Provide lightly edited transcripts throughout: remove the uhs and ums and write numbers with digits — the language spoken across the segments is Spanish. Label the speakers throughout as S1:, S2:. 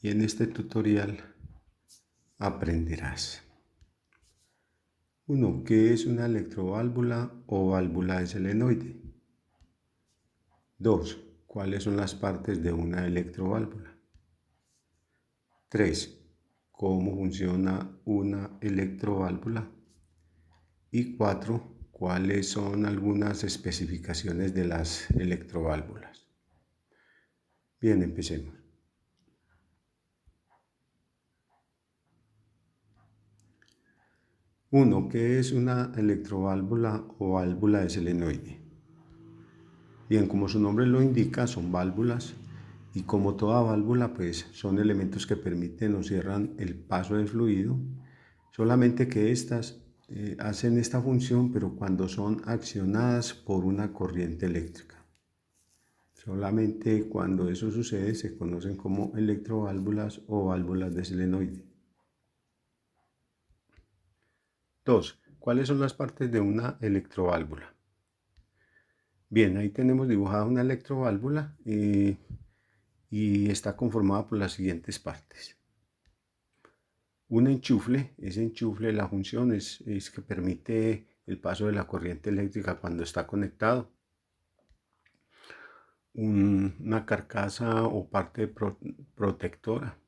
S1: y en este tutorial aprenderás: 1. ¿Qué es una electroválvula o válvula de solenoide? 2. ¿Cuáles son las partes de una electroválvula? 3. ¿Cómo funciona una electroválvula? Y 4. ¿Cuáles son algunas especificaciones de las electroválvulas? Bien, empecemos. 1. ¿Qué es una electroválvula o válvula de solenoide? Bien, como su nombre lo indica, son válvulas y como toda válvula, pues son elementos que permiten o cierran el paso del fluido, solamente que estas hacen esta función, pero cuando son accionadas por una corriente eléctrica. Solamente cuando eso sucede se conocen como electroválvulas o válvulas de solenoide. 2. ¿Cuáles son las partes de una electroválvula? Bien, ahí tenemos dibujada una electroválvula y está conformada por las siguientes partes. Un enchufle, ese enchufle, la función es que permite el paso de la corriente eléctrica cuando está conectado. Una carcasa o parte protectora.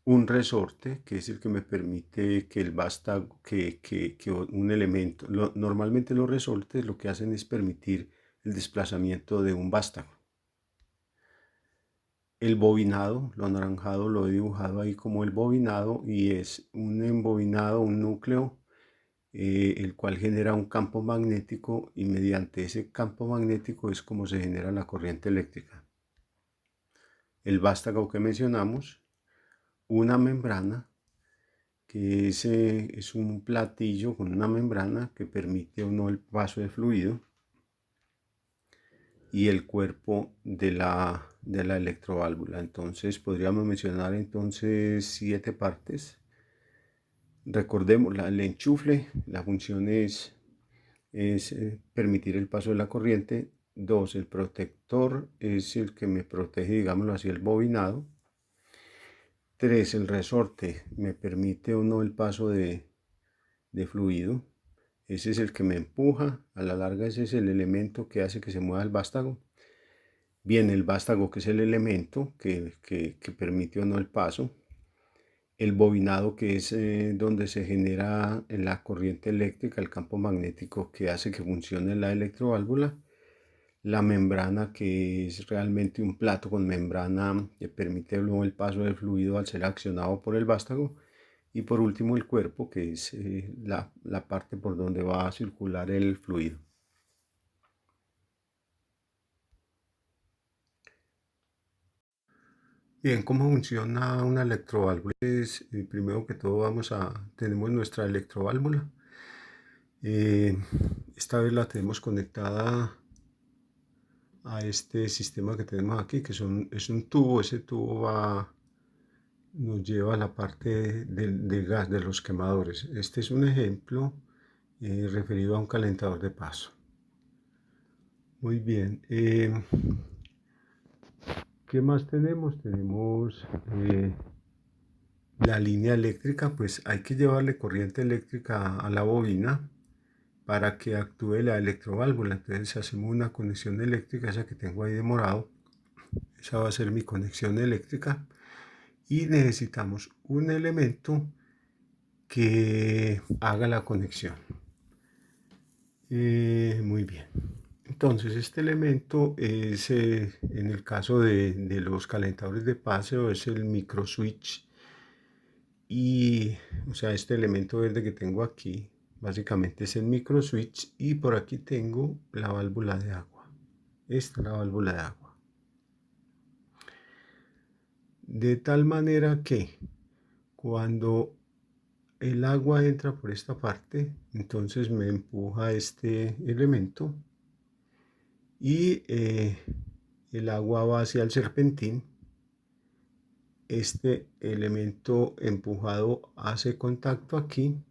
S1: Un resorte, que es el que me permite que el vástago, que un elemento, normalmente los resortes lo que hacen es permitir el desplazamiento de un vástago. El bobinado, lo anaranjado lo he dibujado ahí como el bobinado y es un embobinado, un núcleo, el cual genera un campo magnético y mediante ese campo magnético es como se genera la corriente eléctrica. El vástago que mencionamos, una membrana, que es un platillo con una membrana que permite o no el paso de fluido, y el cuerpo de la electroválvula. Entonces podríamos mencionar entonces 7 partes. Recordemos, el enchufle, la función es permitir el paso de la corriente. 2. El protector es el que me protege, digámoslo así, el bobinado. 3. El resorte me permite o no el paso de fluido. Ese es el que me empuja, a la larga ese es el elemento que hace que se mueva el vástago. Bien, el vástago, que es el elemento que permite o no el paso. El bobinado, que es donde se genera la corriente eléctrica, el campo magnético que hace que funcione la electroválvula. La membrana, que es realmente un plato con membrana que permite luego el paso del fluido al ser accionado por el vástago. Y por último el cuerpo, que es la parte por donde va a circular el fluido. Bien, ¿cómo funciona una electroválvula? Primero que todo tenemos nuestra electroválvula. Esta vez la tenemos conectada a este sistema que tenemos aquí, que es un tubo. Ese tubo nos lleva a la parte del gas, de los quemadores. Este es un ejemplo referido a un calentador de paso. Muy bien. ¿Qué más tenemos? Tenemos la línea eléctrica. Pues hay que llevarle corriente eléctrica a la bobina para que actúe la electroválvula. Entonces hacemos una conexión eléctrica, esa que tengo ahí de morado. Esa va a ser mi conexión eléctrica. Y necesitamos un elemento que haga la conexión. Muy bien. Entonces este elemento es, en el caso de los calentadores de paso, es el micro switch. Y, o sea, este elemento verde que tengo aquí, básicamente es el micro switch. Y por aquí tengo la válvula de agua. Esta es la válvula de agua. De tal manera que cuando el agua entra por esta parte, entonces me empuja este elemento y el agua va hacia el serpentín. Este elemento empujado hace contacto aquí.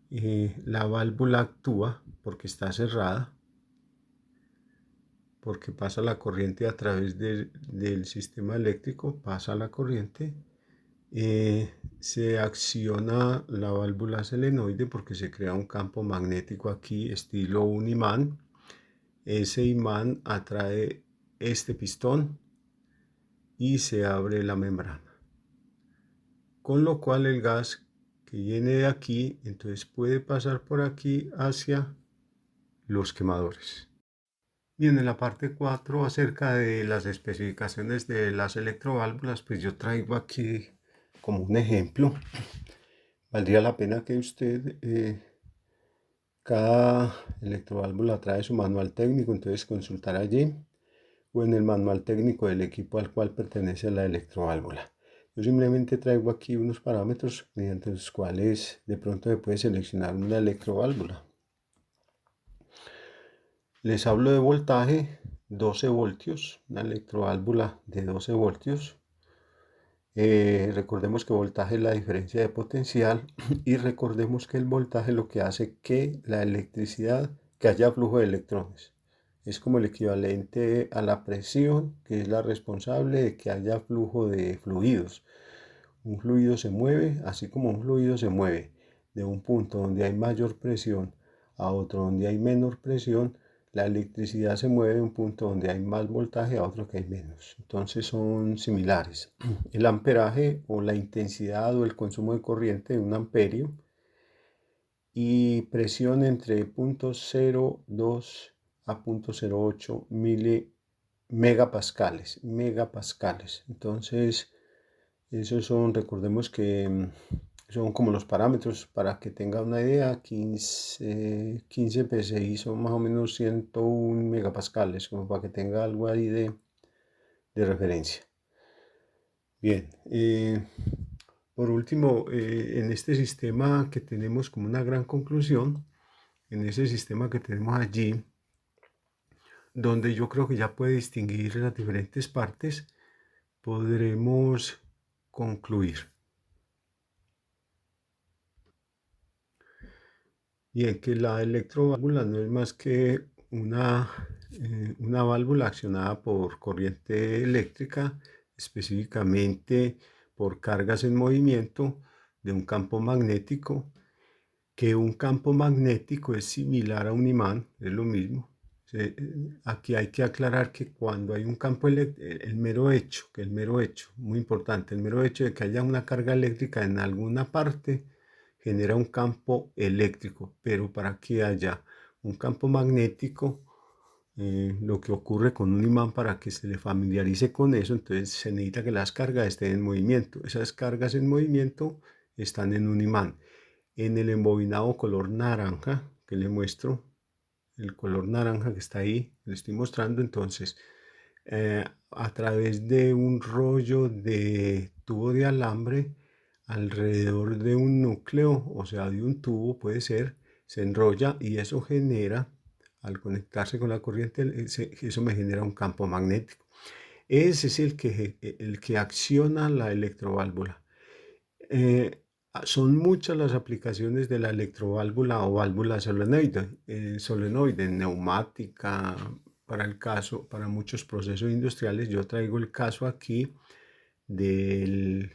S1: La válvula actúa porque está cerrada. porque pasa la corriente a través del sistema eléctrico, pasa la corriente, se acciona la válvula solenoide porque se crea un campo magnético aquí, estilo un imán. Ese imán atrae este pistón y se abre la membrana, con lo cual el gas que viene de aquí entonces puede pasar por aquí hacia los quemadores. Bien, en la parte 4 acerca de las especificaciones de las electroválvulas, pues yo traigo aquí como un ejemplo. Valdría la pena que usted, cada electroválvula trae su manual técnico, entonces consultar allí o en el manual técnico del equipo al cual pertenece la electroválvula. Yo simplemente traigo aquí unos parámetros mediante los cuales de pronto se puede seleccionar una electroválvula. Les hablo de voltaje, 12 voltios, una electroválvula de 12 voltios. Recordemos que voltaje es la diferencia de potencial y recordemos que el voltaje lo que hace que la electricidad, que haya flujo de electrones. Es como el equivalente a la presión, que es la responsable de que haya flujo de fluidos. Un fluido se mueve, así como un fluido se mueve de un punto donde hay mayor presión a otro donde hay menor presión, la electricidad se mueve de un punto donde hay más voltaje a otro que hay menos. Entonces son similares. El amperaje o la intensidad o el consumo de corriente de un amperio y presión entre 0.02 a 0.08 megapascales. Entonces, esos son, recordemos que son como los parámetros para que tenga una idea. 15 PSI son más o menos 101 megapascales, como para que tenga algo ahí de referencia. Bien, por último, en este sistema que tenemos como una gran conclusión, en ese sistema que tenemos allí, donde yo creo que ya puede distinguir las diferentes partes, podremos concluir. Bien, que la electroválvula no es más que una válvula accionada por corriente eléctrica, específicamente por cargas en movimiento de un campo magnético, que un campo magnético es similar a un imán, es lo mismo. Aquí hay que aclarar que cuando hay un campo eléctrico, el mero hecho, muy importante, el mero hecho de que haya una carga eléctrica en alguna parte, genera un campo eléctrico, pero para que haya un campo magnético, lo que ocurre con un imán para que se le familiarice con eso, entonces se necesita que las cargas estén en movimiento. Esas cargas en movimiento están en un imán. En el embobinado color naranja que le muestro, el color naranja que está ahí, le estoy mostrando, entonces a través de un rollo de tubo de alambre alrededor de un núcleo, o sea, de un tubo puede ser, se enrolla y eso genera, al conectarse con la corriente, eso me genera un campo magnético. Ese es el que acciona la electroválvula. Son muchas las aplicaciones de la electroválvula o válvula solenoide, neumática, para muchos procesos industriales. Yo traigo el caso aquí del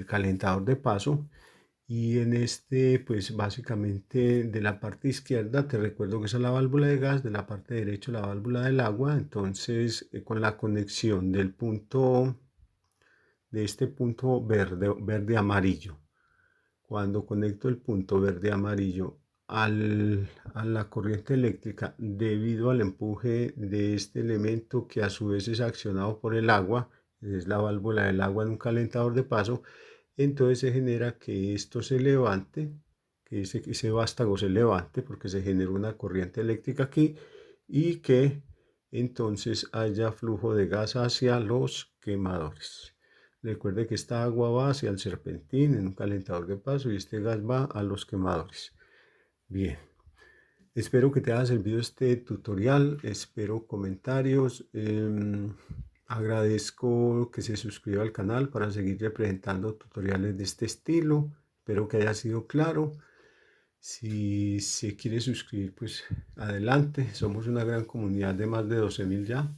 S1: calentador de paso. Y en este, pues básicamente de la parte izquierda, te recuerdo que esa es la válvula de gas, de la parte derecha la válvula del agua. Entonces, con la conexión de este punto verde amarillo, cuando conecto el punto verde amarillo a la corriente eléctrica debido al empuje de este elemento que a su vez es accionado por el agua, es la válvula del agua en un calentador de paso, entonces se genera que esto se levante, que ese vástago se levante porque se genera una corriente eléctrica aquí y que entonces haya flujo de gas hacia los quemadores. Recuerde que esta agua va hacia el serpentín en un calentador de paso y este gas va a los quemadores. Bien, espero que te haya servido este tutorial, espero comentarios. Agradezco que se suscriba al canal para seguir presentando tutoriales de este estilo. Espero que haya sido claro. Si se quiere suscribir, pues adelante. Somos una gran comunidad de más de 12.000 ya.